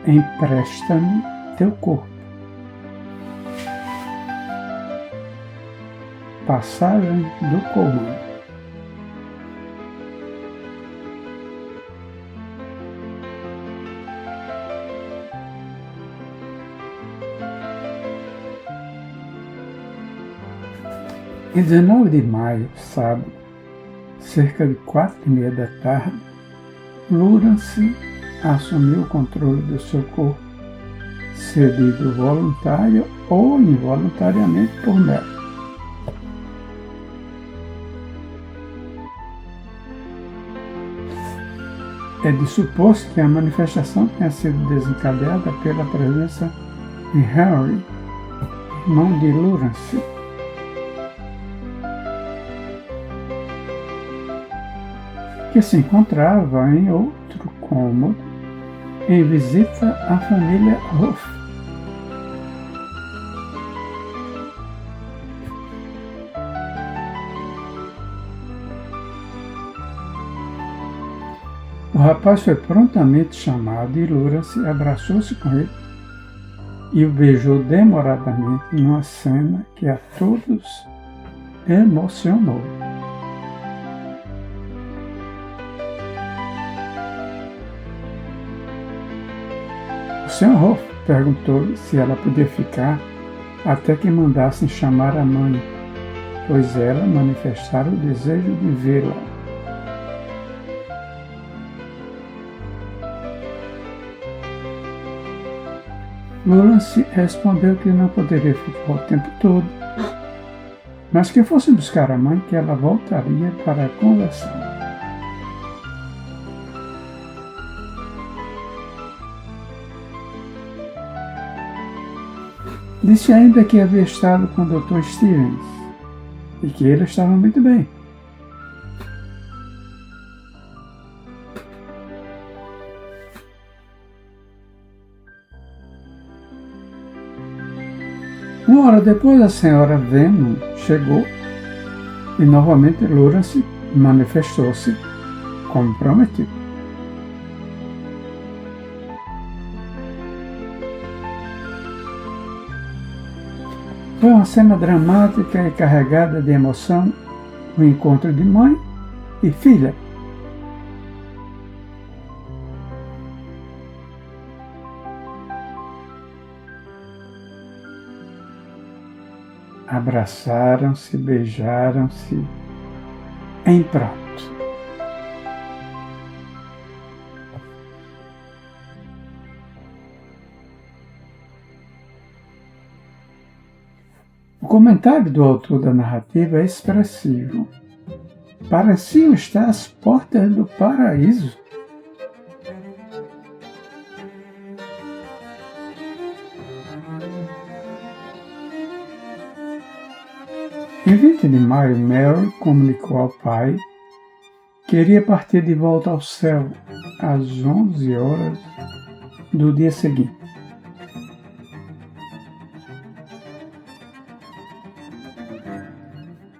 empresta-me teu corpo. Passagem do comando. Em 19 de maio, sábado, cerca de 4h30 da tarde, Lawrence assumiu o controle do seu corpo, cedido voluntário ou involuntariamente por Mel. É de supor-se que a manifestação tenha sido desencadeada pela presença de Henry, irmão de Lawrence, que se encontrava em outro cômodo em visita à família Ruff. O rapaz foi prontamente chamado e Lawrence abraçou-se com ele e o beijou demoradamente numa cena que a todos emocionou. O Sr. Ruff perguntou-lhe se ela podia ficar até que mandassem chamar a mãe, pois ela manifestara o desejo de vê-la. Lawrence respondeu que não poderia ficar o tempo todo, mas que fosse buscar a mãe, que ela voltaria para conversar. Disse ainda que havia estado com o Dr. Stevens e que ele estava muito bem. Uma hora depois, a senhora Venom chegou e novamente Lawrence manifestou-se como prometido. Foi uma cena dramática e carregada de emoção, o encontro de mãe e filha. Abraçaram-se, beijaram-se em pranto. O comentário do autor da narrativa é expressivo. Pareciam estar às portas do paraíso. Em 20 de maio, Mary comunicou ao pai que iria partir de volta ao céu às 11 horas do dia seguinte.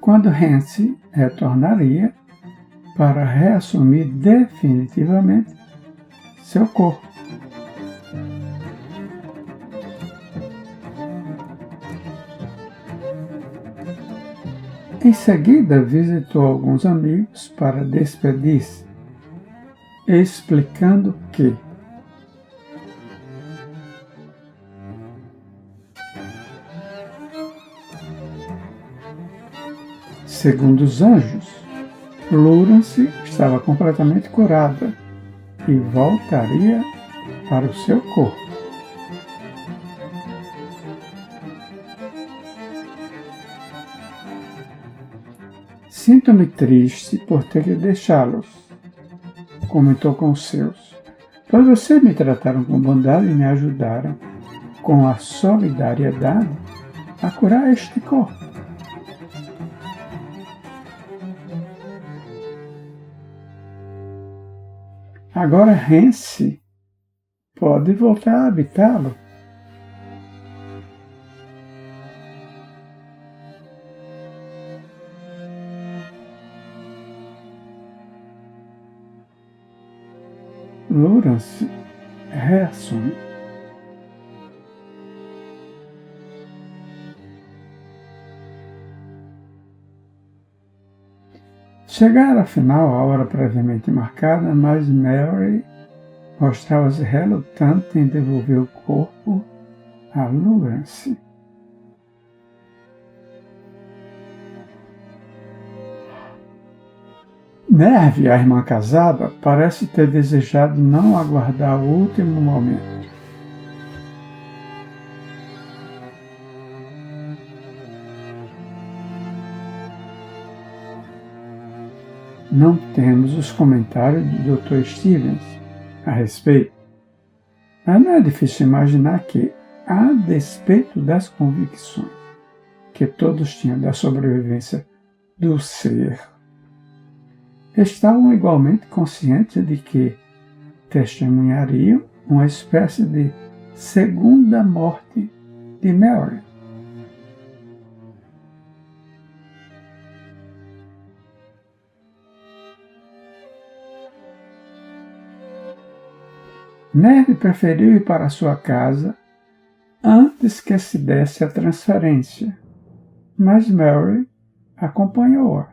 Quando Hancy retornaria para reassumir definitivamente seu corpo. Em seguida, visitou alguns amigos para despedir-se, explicando que segundo os anjos, Lawrence estava completamente curada e voltaria para o seu corpo. Sinto-me triste por ter que deixá-los, comentou com os seus, pois vocês me trataram com bondade e me ajudaram com a solidariedade a curar este corpo. Agora Hancy pode voltar a habitá-lo. Lawrence reassume. Chegara afinal a hora previamente marcada, mas Mary mostrava-se relutante em devolver o corpo a Lawrence. Nerve, a irmã casada, parece ter desejado não aguardar o último momento. Não temos os comentários do Dr. Stevens a respeito, mas não é difícil imaginar que, a despeito das convicções que todos tinham da sobrevivência do ser, estavam igualmente conscientes de que testemunhariam uma espécie de segunda morte de Mary. Nerve preferiu ir para sua casa antes que se desse a transferência, mas Mary acompanhou-a.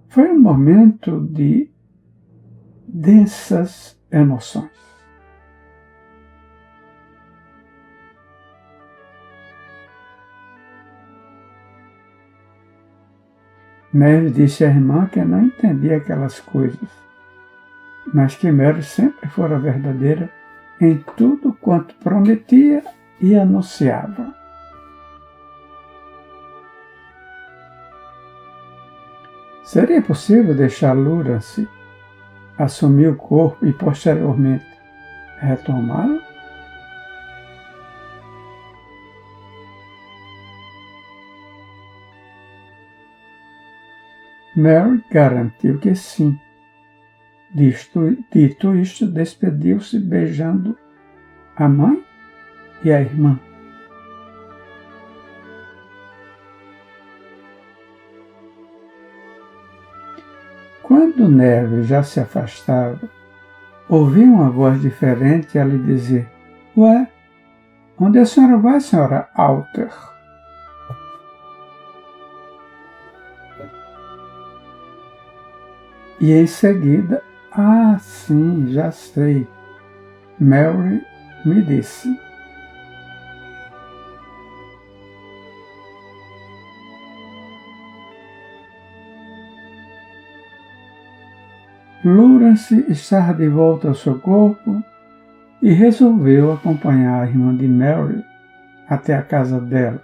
Foi um momento de densas emoções. Nerve disse à irmã que não entendia aquelas coisas, mas que Mary sempre fora verdadeira em tudo quanto prometia e anunciava. Seria possível deixar Lawrence assumir o corpo e posteriormente retomá-lo? Mary garantiu que sim. Dito isto, despediu-se beijando a mãe e a irmã. Quando Nerve já se afastava, ouvi uma voz diferente a lhe dizer: "Ué, onde a senhora vai, senhora Alter?" E em seguida, "Ah, sim, já sei", Mary me disse. Lawrence estava de volta ao seu corpo e resolveu acompanhar a irmã de Mary até a casa dela.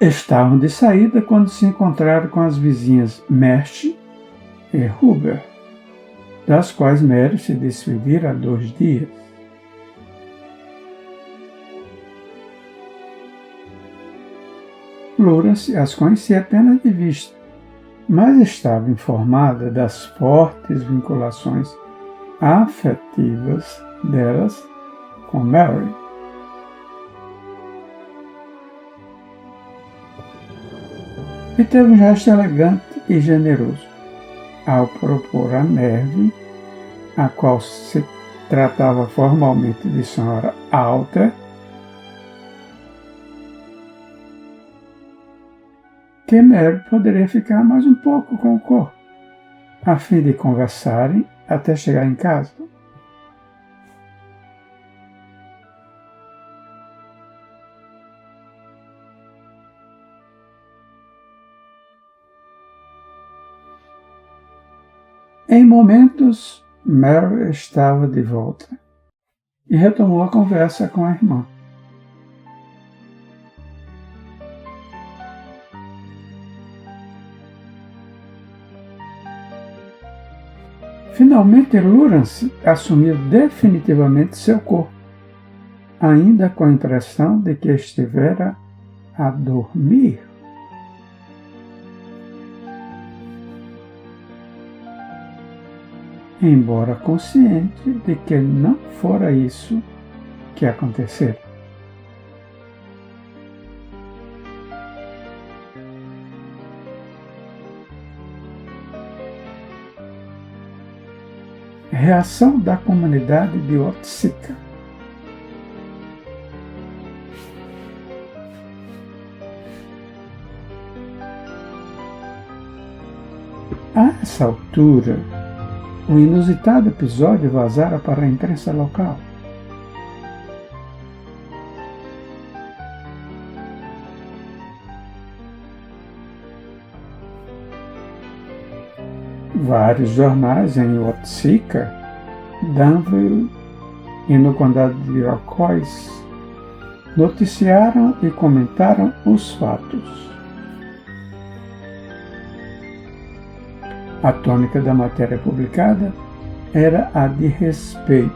Estavam de saída quando se encontraram com as vizinhas Merce e Huber, das quais Mary se despedira há 2 dias. Lawrence as conhecia apenas de vista, mas estava informada das fortes vinculações afetivas delas com Mary. E teve um gesto elegante e generoso ao propor a Nerve, a qual se tratava formalmente de senhora Alter, que Mary poderia ficar mais um pouco com o corpo, a fim de conversarem até chegar em casa. Em momentos, Mary estava de volta e retomou a conversa com a irmã. Finalmente, Lawrence assumiu definitivamente seu corpo, ainda com a impressão de que estivera a dormir. Embora consciente de que não fora isso que acontecera. Reação da comunidade de Otsuka. A essa altura, o inusitado episódio vazara para a imprensa local. Vários jornais em Otsuka, Danville e no condado de Iroquois noticiaram e comentaram os fatos. A tônica da matéria publicada era a de respeito,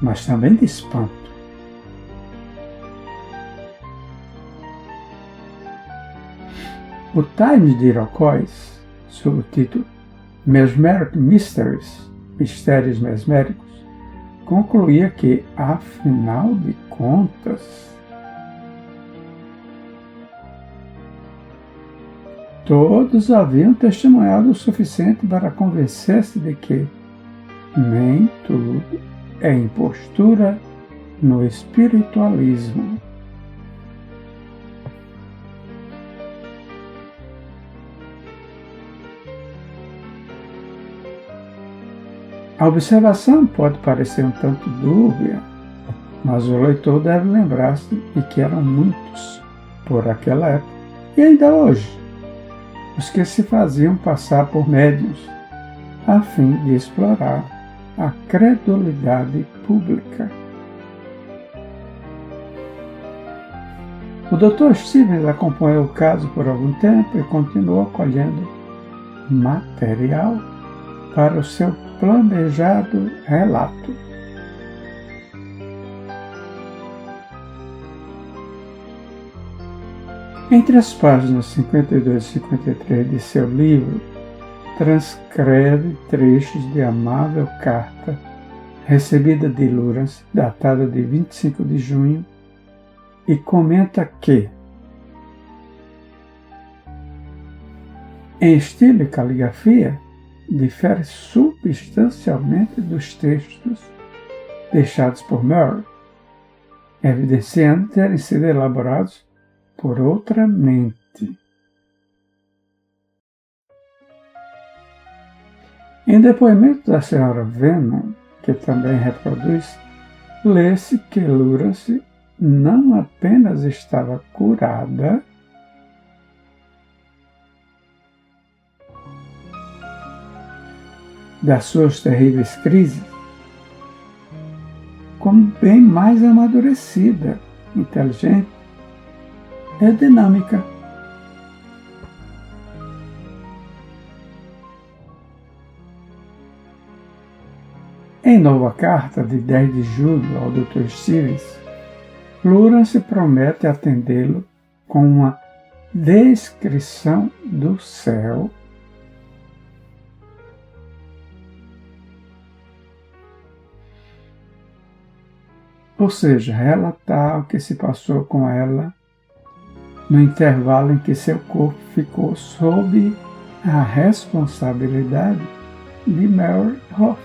mas também de espanto. O Times de Iroquois, sob o título Mesmeric Mysteries, Mistérios Mesméricos, concluía que, afinal de contas, todos haviam testemunhado o suficiente para convencer-se de que nem tudo é impostura no espiritualismo. A observação pode parecer um tanto dúbia, mas o leitor deve lembrar-se de que eram muitos, por aquela época, e ainda hoje, os que se faziam passar por médiuns, a fim de explorar a credulidade pública. O Dr. Stevens acompanhou o caso por algum tempo e continuou colhendo material para o seu planejado relato. Entre as páginas 52 e 53 de seu livro, transcreve trechos de amável carta recebida de Lawrence, datada de 25 de junho, e comenta que, em estilo e caligrafia, difere substancialmente dos textos deixados por Murray, evidenciando terem sido elaborados por outra mente. Em depoimento da senhora Venom, que também reproduz, lê-se que Lawrence não apenas estava curada, das suas terríveis crises, como bem mais amadurecida, inteligente e dinâmica. Em nova carta de 10 de julho ao Dr. Stevens, Lawrence promete atendê-lo com uma descrição do céu ou seja, relatar o que se passou com ela no intervalo em que seu corpo ficou sob a responsabilidade de Mary Hoff.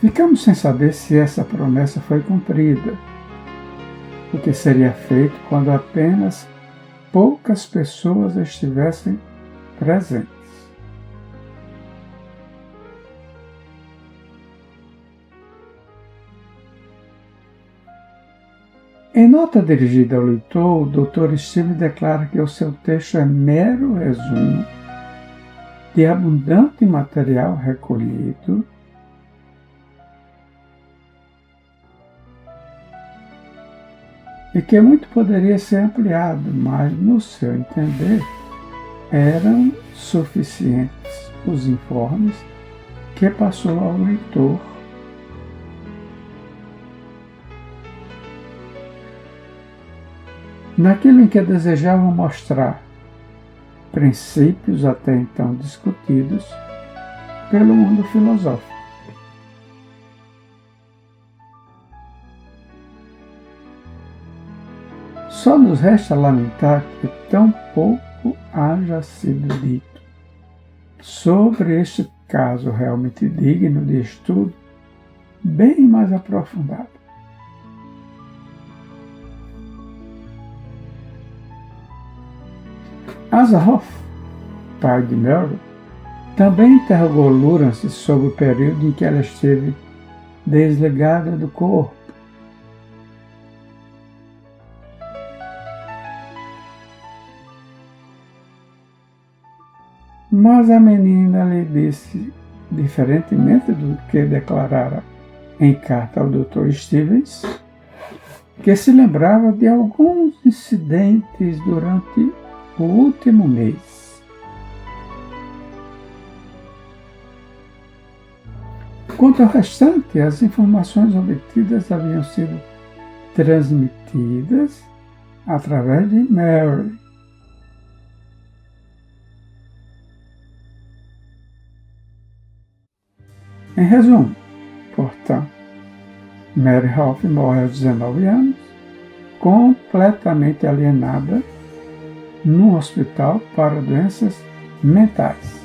Ficamos sem saber se essa promessa foi cumprida, o que seria feito quando apenas poucas pessoas estivessem presentes. Em nota dirigida ao leitor, o Dr. Stevens declara que o seu texto é mero resumo de abundante material recolhido e que muito poderia ser ampliado, mas, no seu entender, eram suficientes os informes que passou ao leitor. Naquilo em que desejavam mostrar princípios até então discutidos pelo mundo filosófico. Só nos resta lamentar que tão pouco haja sido dito sobre este caso realmente digno de estudo bem mais aprofundado. Asaroth, pai de Mary, também interrogou Lawrence sobre o período em que ela esteve desligada do corpo. Mas a menina lhe disse, diferentemente do que declarara em carta ao Dr. Stevens, que se lembrava de alguns incidentes durante o último mês. Quanto ao restante, as informações obtidas haviam sido transmitidas através de Mary. Em resumo, portanto, Mary Hoff morre aos 19 anos, completamente alienada, num hospital para doenças mentais.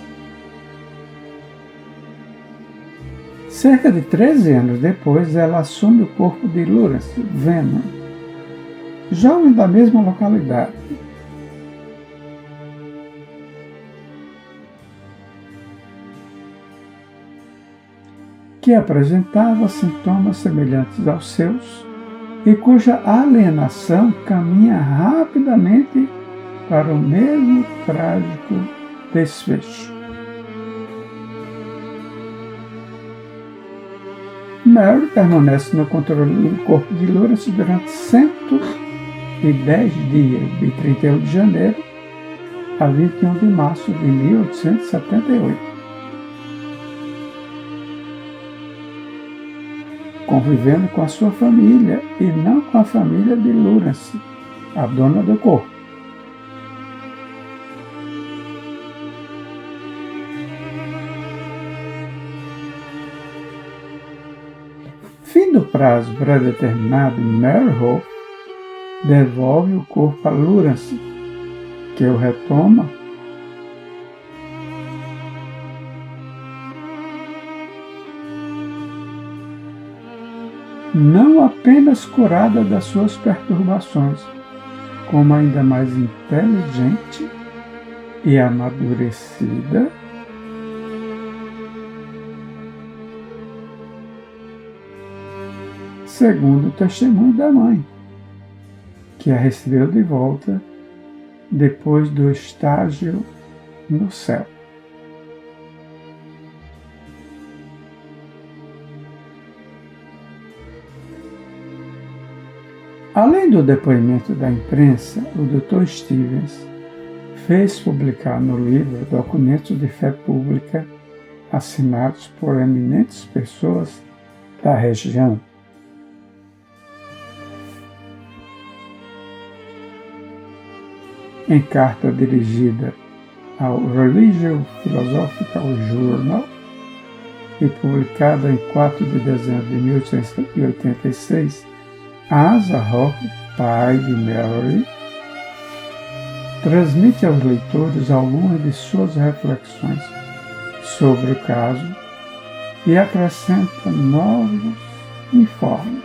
Cerca de 13 anos depois, ela assume o corpo de Lawrence Venom, jovem da mesma localidade. Que apresentava sintomas semelhantes aos seus e cuja alienação caminha rapidamente para o mesmo trágico desfecho. Mary permanece no controle do corpo de Lawrence durante 110 dias, de 31 de janeiro a 21 de março de 1878. Convivendo com a sua família e não com a família de Lawrence, a dona do corpo. Fim do prazo pré-determinado, Mary Hoff devolve o corpo a Lawrence, que o retoma não apenas curada das suas perturbações, como ainda mais inteligente e amadurecida, segundo o testemunho da mãe, que a recebeu de volta depois do estágio no céu. Além do depoimento da imprensa, o Dr. Stevens fez publicar no livro documentos de fé pública assinados por eminentes pessoas da região. Em carta dirigida ao Religious Philosophical Journal e publicada em 4 de dezembro de 1886, Asaroth, pai de Mary, transmite aos leitores algumas de suas reflexões sobre o caso e acrescenta novos informes.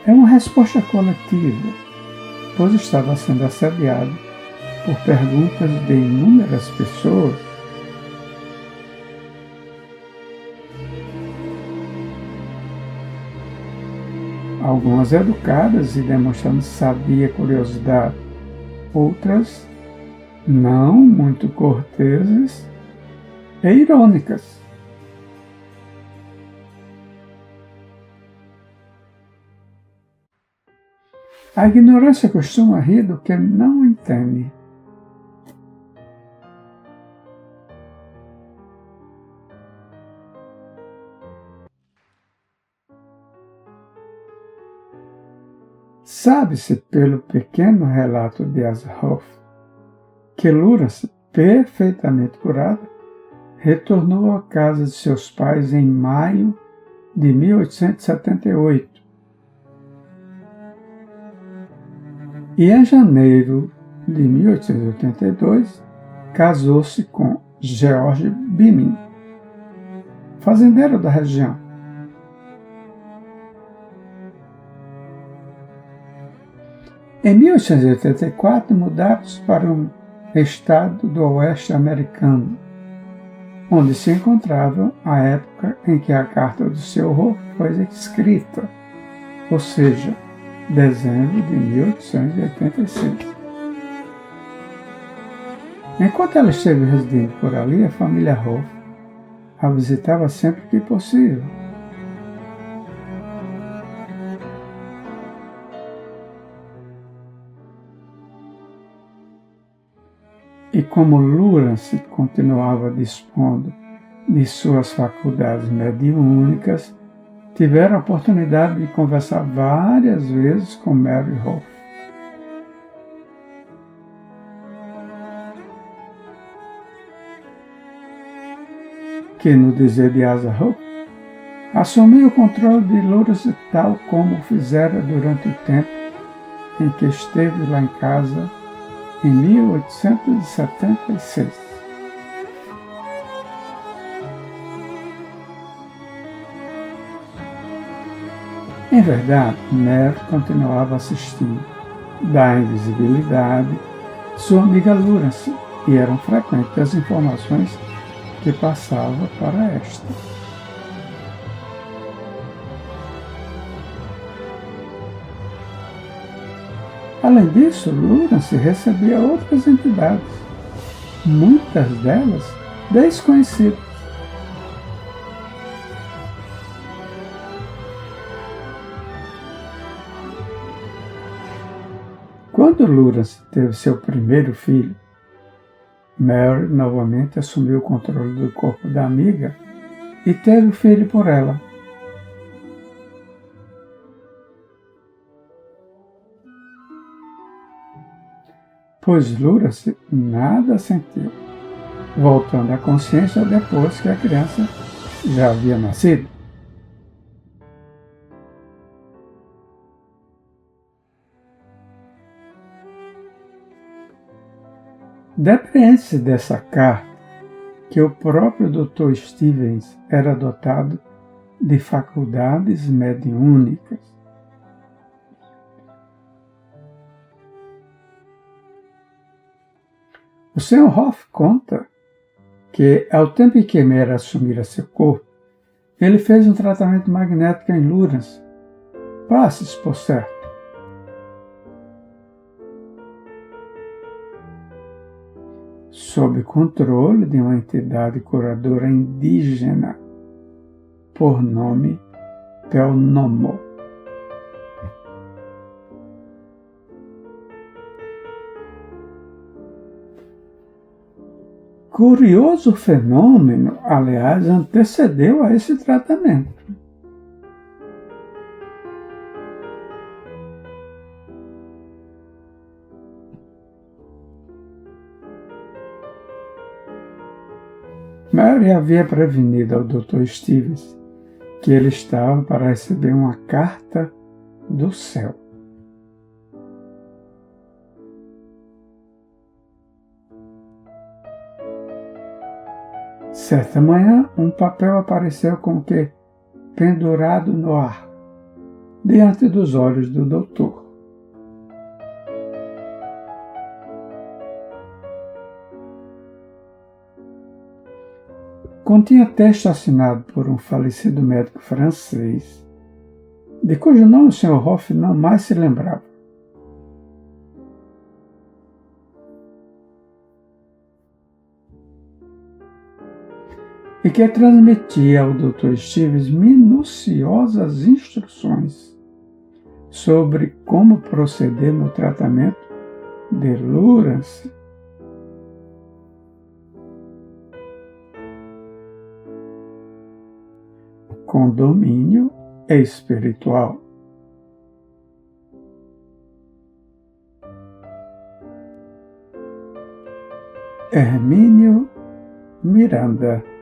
É uma resposta coletiva, pois estava sendo assediado por perguntas de inúmeras pessoas. Algumas educadas e demonstrando sadia curiosidade, outras não muito corteses e irônicas. A ignorância costuma rir do que não entende. Sabe-se pelo pequeno relato de Asaroth que Lawrence, perfeitamente curada, retornou à casa de seus pais em maio de 1878. E em janeiro de 1882, casou-se com George Bimin, fazendeiro da região. Em 1884, mudaram-se para um estado do oeste americano, onde se encontravam à época em que a carta do Sr. Hoff foi escrita, ou seja, dezembro de 1886. Enquanto ela esteve residindo por ali, a família Hoff a visitava sempre que possível. E como Lawrence continuava dispondo de suas faculdades mediúnicas, tiveram a oportunidade de conversar várias vezes com Mary Hoff. Que, no dizer de Asa Hoff, assumiu o controle de Lawrence tal como fizera durante o tempo em que esteve lá em casa em 1876. Em verdade, Mary continuava assistindo da invisibilidade sua amiga Lawrence e eram frequentes as informações que passava para esta. Além disso, Lawrence recebia outras entidades, muitas delas desconhecidas. Quando Lawrence teve seu primeiro filho, Mary novamente assumiu o controle do corpo da amiga e teve o filho por ela. Pois Lawrence nada sentiu, voltando à consciência depois que a criança já havia nascido. Depreende-se dessa carta que o próprio Dr. Stevens era dotado de faculdades mediúnicas. O Sr. Hoff conta que, ao tempo em que Mary assumira seu corpo, ele fez um tratamento magnético em Lawrence, passes por certo. Sob controle de uma entidade curadora indígena, por nome Pelnomo. Curioso fenômeno, aliás, antecedeu a esse tratamento. Mary havia prevenido ao Dr. Stevens que ele estava para receber uma carta do céu. Certa manhã, um papel apareceu como que pendurado no ar, diante dos olhos do doutor. Continha texto assinado por um falecido médico francês, de cujo nome o Sr. Hoff não mais se lembrava. E que transmitia ao Dr. Stevens minuciosas instruções sobre como proceder no tratamento de Lawrence. Com domínio espiritual. Hermínio Miranda.